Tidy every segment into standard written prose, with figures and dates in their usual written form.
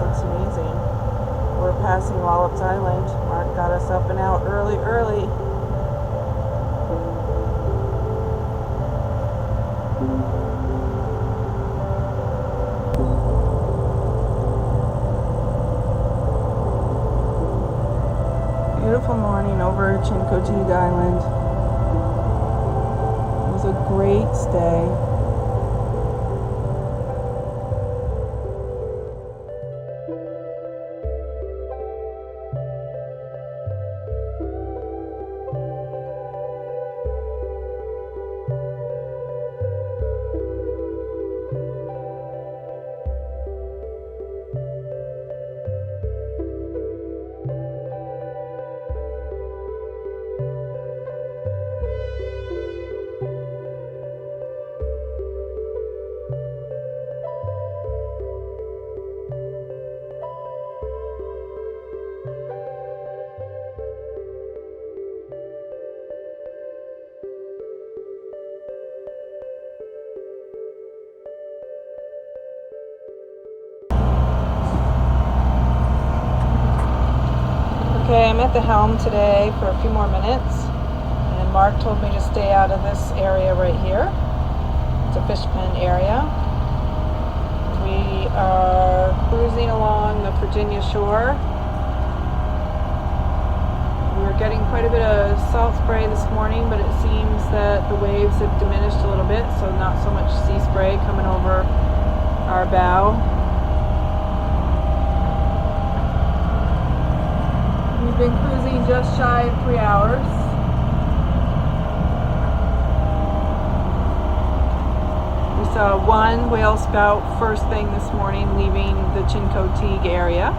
It's amazing. We're passing Wallops Island. Mark got us up and out early. Beautiful morning over at Chincoteague Island. It was a great stay. Okay, I'm at the helm today for a few more minutes, and Mark told me to stay out of this area right here. It's a fish pen area. We are cruising along the Virginia shore. We were getting quite a bit of salt spray this morning, but it seems that the waves have diminished a little bit, so not so much sea spray coming over our bow. We've been cruising just shy of 3 hours. We saw one whale spout first thing this morning leaving the Chincoteague area.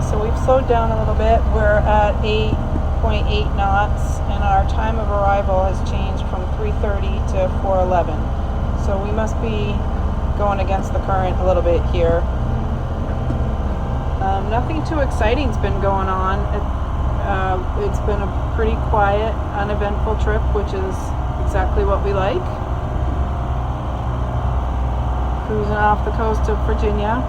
So we've slowed down a little bit. We're at 8.8 knots, and our time of arrival has changed from 3:30 to 4:11. So we must be going against the current a little bit here. Nothing too exciting's been going on. It's been a pretty quiet, uneventful trip, which is exactly what we like. Cruising off the coast of Virginia.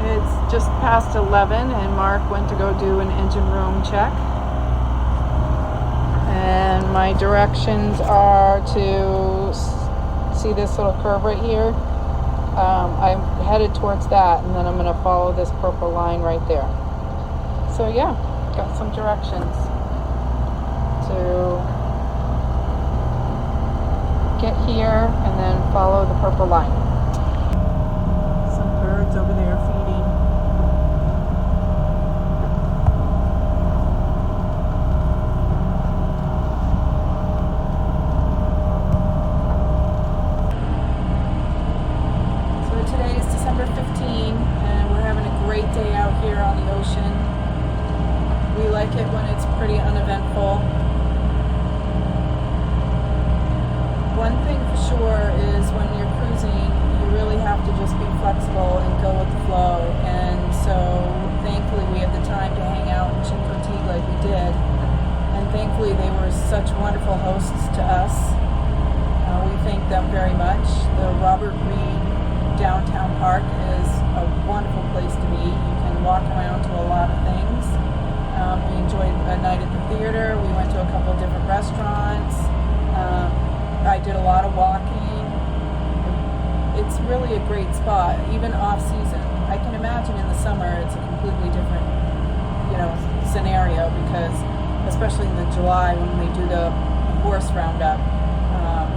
It's just past 11, and Mark went to go do an engine room check. And my directions are to see this little curve right here. I'm headed towards that, and then I'm going to follow this purple line right there. So yeah, got some directions to get here and then follow the purple line. Some birds over there feeding. Day out here on the ocean. We like it when it's pretty uneventful. One thing for sure is when you're cruising, you really have to just be flexible and go with the flow. And so thankfully we had the time to hang out in Chincoteague like we did. And thankfully they were such wonderful hosts to us. We thank them very much. The Robert Reed Downtown Park is a wonderful place to be. You can walk around to a lot of things. We enjoyed a night at the theater. We went to a couple of different restaurants. I did a lot of walking. It's really a great spot, even off season. I can imagine in the summer it's a completely different, scenario because, especially in the July when they do the horse roundup,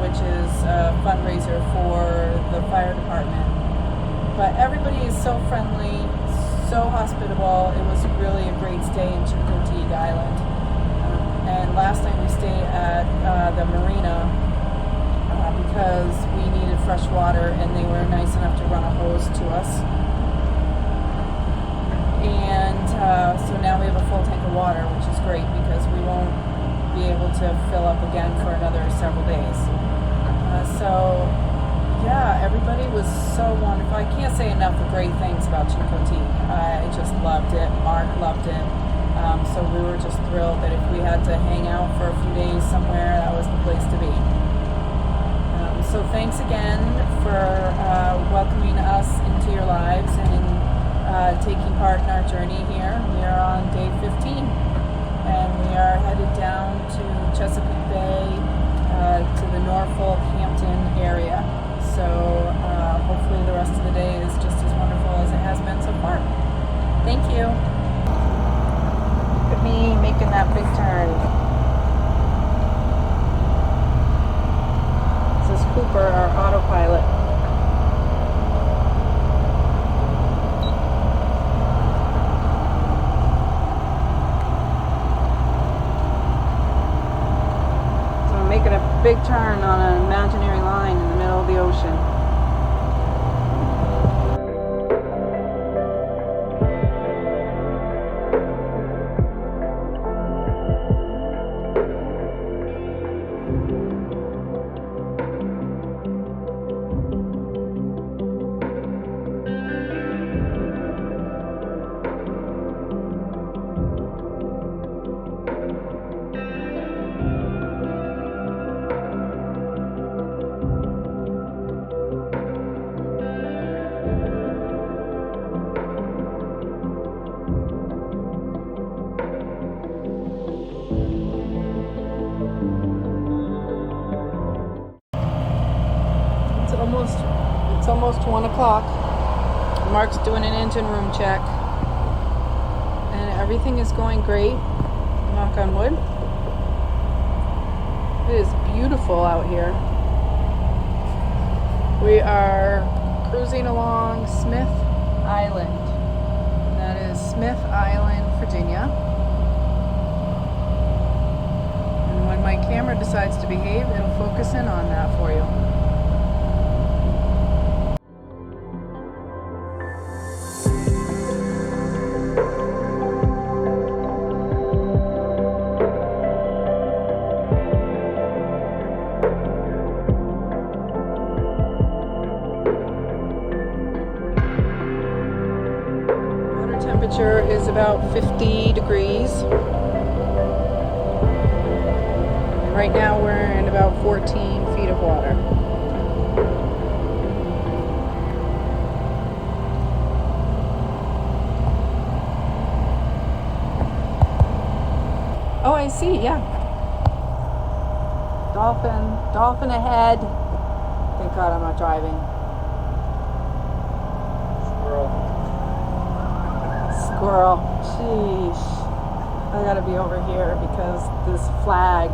which is a fundraiser for the fire department. But everybody is so friendly, so hospitable. It was really a great stay in Chincoteague Island. And last night we stayed at the marina because we needed fresh water, and they were nice enough to run a hose to us. And so now we have a full tank of water, which is great because we won't be able to fill up again for another several days. So yeah, everybody was so wonderful. I can't say enough of great things about Chincoteague. I just loved it. Mark loved it. So we were just thrilled that if we had to hang out for a few days somewhere, that was the place to be. So thanks again for welcoming us into your lives and taking part in our journey here. We are on day 15, and we are headed down to Chesapeake Bay, to the Norfolk, Hampton area. So hopefully the rest of the day is just as wonderful as it has been so far. Thank you. Look at me making that big turn. This is Cooper, our autopilot. Making a big turn on an imaginary line in the middle of the ocean. It's almost 1 o'clock. Mark's doing an engine room check, and everything is going great. Knock on wood. It is beautiful out here. We are cruising along Smith Island. And that is Smith Island, Virginia. And when my camera decides to behave, it'll focus in on that for you. Temperature is about 50 degrees. Right now we're in about 14 feet of water. Oh, I see, yeah. Dolphin ahead. Thank God I'm not driving. Squirrel. Sheesh. I gotta be over here because this flag.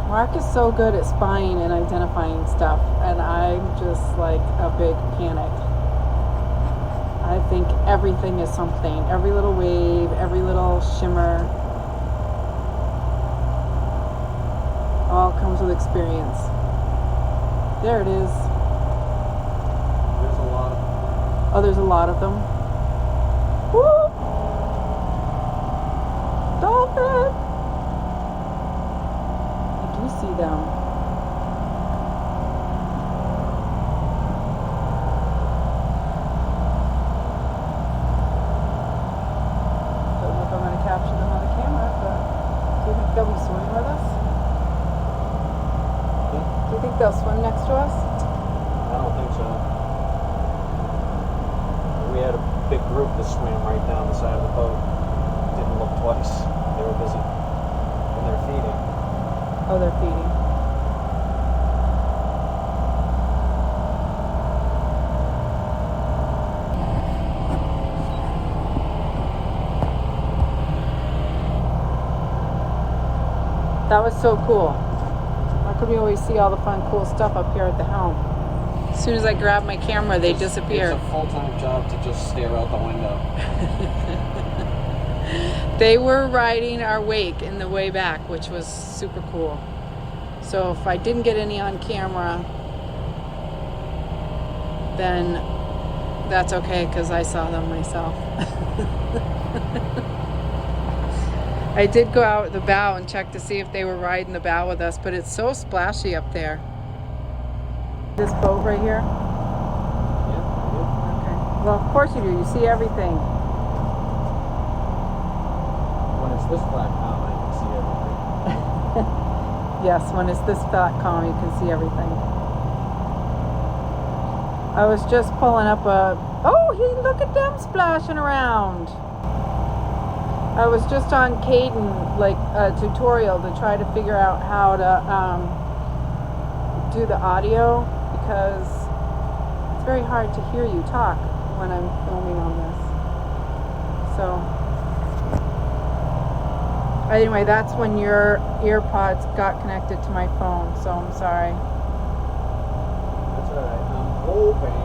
Mark is so good at spying and identifying stuff, and I'm just like a big panic. I think everything is something. Every little wave, every little shimmer, all comes with experience. There it is. Oh, there's a lot of them. Woo! Dolphin! I do see them. Don't know if I'm going to capture them on the camera, but do you think they'll be swimming with us? Do you think they'll swim next to us? I don't think so. We had a big group that swam right down the side of the boat. Didn't look twice. They were busy. And they're feeding. Oh, they're feeding. That was so cool. How could we always see all the fun, cool stuff up here at the helm? As soon as I grab my camera, they disappear. It's a full-time job to just stare out the window. They were riding our wake in the way back, which was super cool. So if I didn't get any on camera, then that's okay because I saw them myself. I did go out the bow and check to see if they were riding the bow with us, but it's so splashy up there. This boat right here? Yeah. Okay. Well, of course you do. You see everything. When it's this flat calm, I can see everything. Yes, when it's this flat calm, you can see everything. I was just pulling up a... Oh, look at them splashing around. I was just on Caden, like a tutorial to try to figure out how to do the audio because it's very hard to hear you talk when I'm filming on this. So, anyway, that's when your earpods got connected to my phone, so I'm sorry. That's alright. I'm hoping,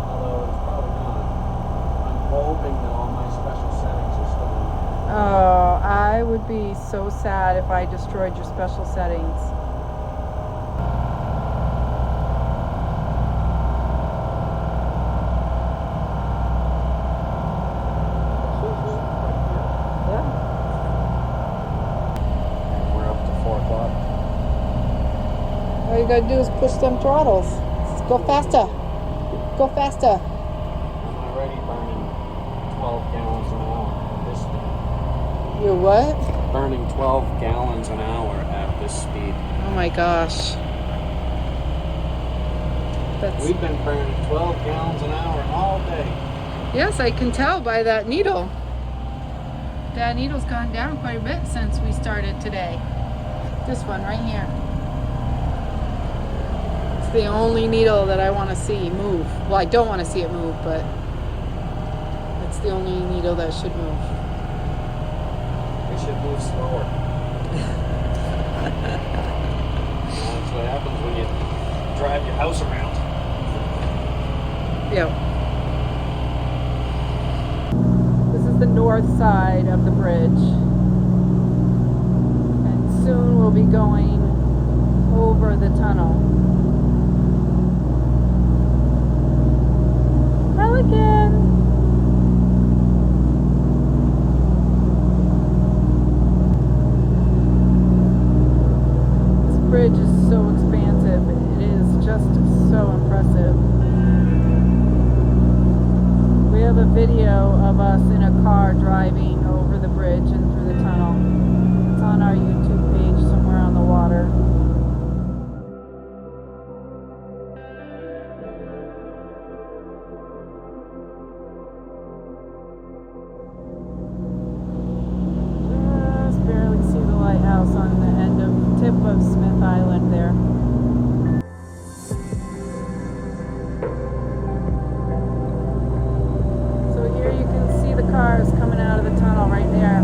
although it's probably not, I'm hoping that all my special settings are still on. Oh, I would be so sad if I destroyed your special settings. Yeah. And we're up to 4 o'clock. All you gotta do is push them throttles. Go faster. Go faster. I'm already burning 12 gallons an hour at this speed. You're what? Burning 12 gallons an hour at this speed. Oh my gosh. We've been burning 12 gallons an hour all day. Yes, I can tell by that needle. That needle's gone down quite a bit since we started today. This one right here. It's the only needle that I want to see move. Well, I don't want to see it move, but it's the only needle that should move. We should move slower. That's what happens when you drive your house around. Yep. This is the north side of the bridge. And soon we'll be going over the tunnel. Pelican! This bridge is so expansive. It is just so impressive. We have a video of us in a car driving over the bridge and through the tunnel. It's on our YouTube page somewhere on the water. Just barely see the lighthouse on the tip of Smith Island there. So here you can see the cars coming out of the tunnel right there.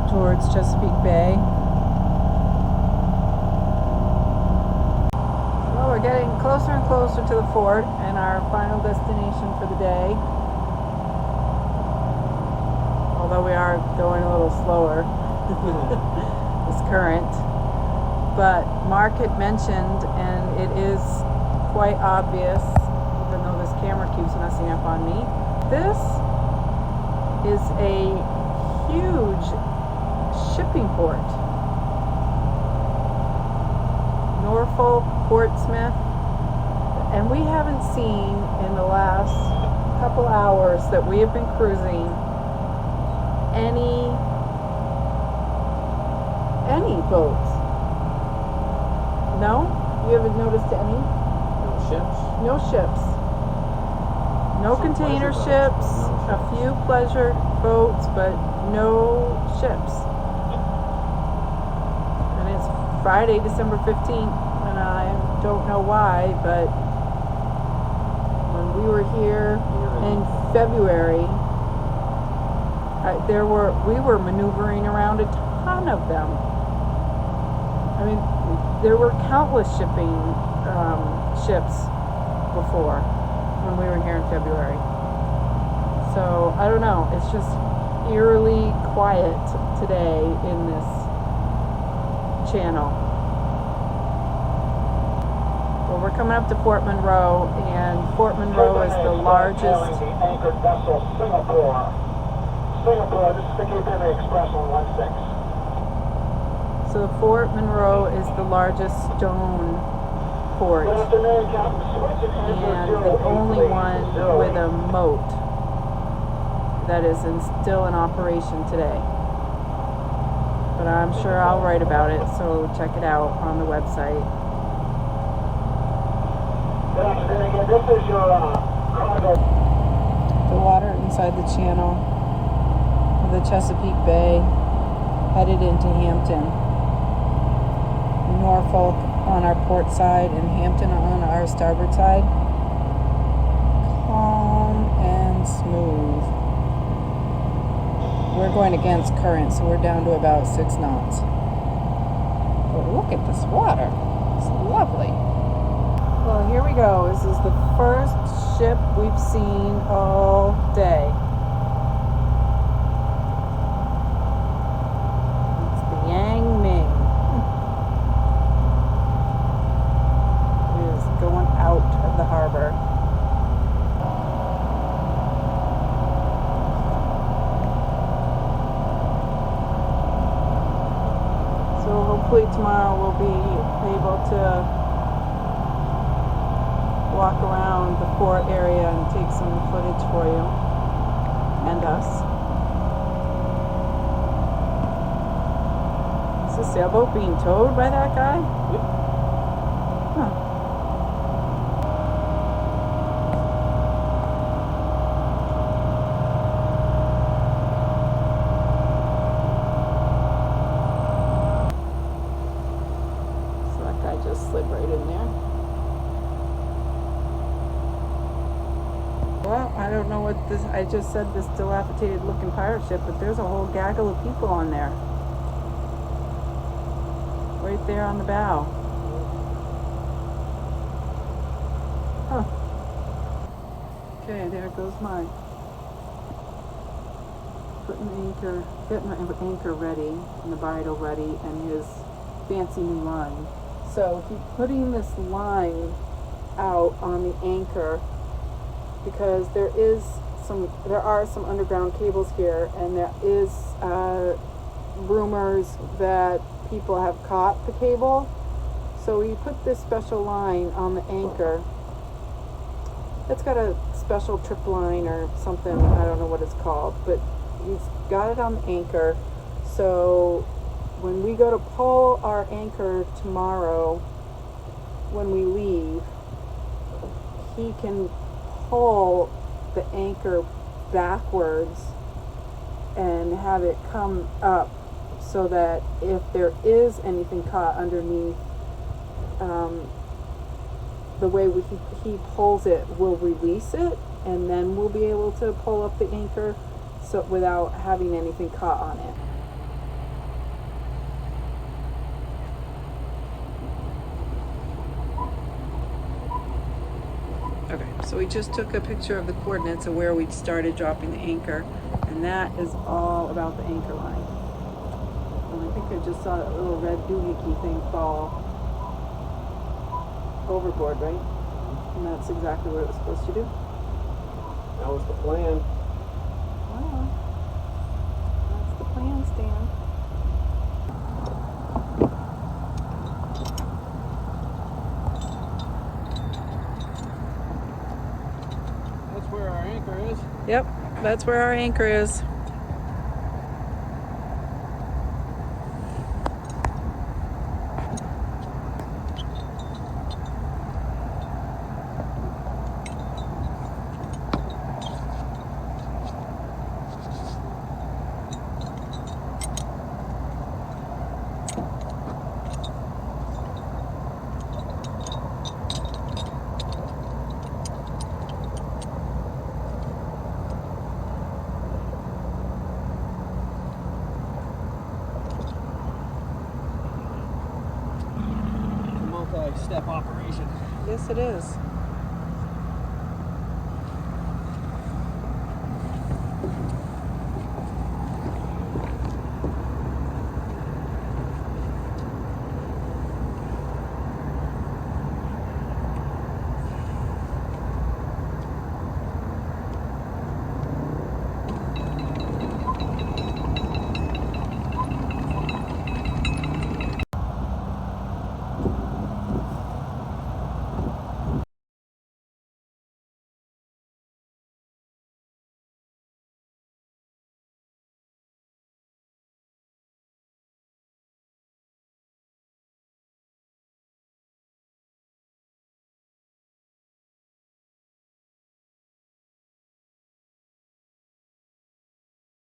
towards Chesapeake Bay. Well, we're getting closer and closer to the fort and our final destination for the day. Although we are going a little slower this current. But Mark had mentioned, and it is quite obvious, even though this camera keeps messing up on me, this is a huge shipping port. Norfolk, Portsmouth, and we haven't seen in the last couple hours that we have been cruising any boats. No? You haven't noticed any? No ships? No ships. No Some container pleasure ships, boats, but no a ships. few pleasure boats, but no ships. And it's Friday, December 15th, and I don't know why, but when we were here in February, we were maneuvering around a ton of them. I mean, there were countless shipping ships before when we were here in February. So I don't know. It's just eerily quiet today in this channel. Well, we're coming up to Fort Monroe, and Fort Monroe is the largest. The anchored vessel Singapore. Singapore, this is the Cape Henry Express on 16. So Fort Monroe is the largest stone port, Good afternoon, Captain. Switch and and the only one with a moat that is still in operation today. But I'm sure I'll write about it, so check it out on the website. Good afternoon again. This is your cargo. The water inside the channel of the Chesapeake Bay, headed into Hampton. Norfolk on our port side and Hampton on our starboard side. Calm and smooth. We're going against current, so we're down to about 6 knots. But look at this water. It's lovely. Well, here we go. This is the first ship we've seen all day. It's the Yang Ming. It is going out of the harbor. So hopefully tomorrow we'll be able to walk around the fort area and take some footage for you and us. Is the sailboat being towed by that guy? Yep. Huh. So that guy just slid right in there. Well, I don't know what this, I just said this dilapidated looking pirate ship, but there's a whole gaggle of people on there. Right there on the bow. Huh. Okay, there goes mine. Putting anchor, getting my anchor ready, and the bridle ready, and his fancy new line. So he's putting this line out on the anchor because there are some underground cables here, and there is rumors that people have caught the cable. So he put this special line on the anchor. It's got a special trip line or something, I don't know what it's called, but he's got it on the anchor. So when we go to pull our anchor tomorrow, when we leave, he can pull the anchor backwards and have it come up so that if there is anything caught underneath, the way he pulls it will release it, and then we'll be able to pull up the anchor so without having anything caught on it. So we just took a picture of the coordinates of where we started dropping the anchor, and that is all about the anchor line. And I think I just saw that little red doohickey thing fall overboard, right? And that's exactly what it was supposed to do. That was the plan. Wow. That's the plan, Stan. That's where our anchor is. Yep, that's where our anchor is. Multi-step operation. Yes, it is.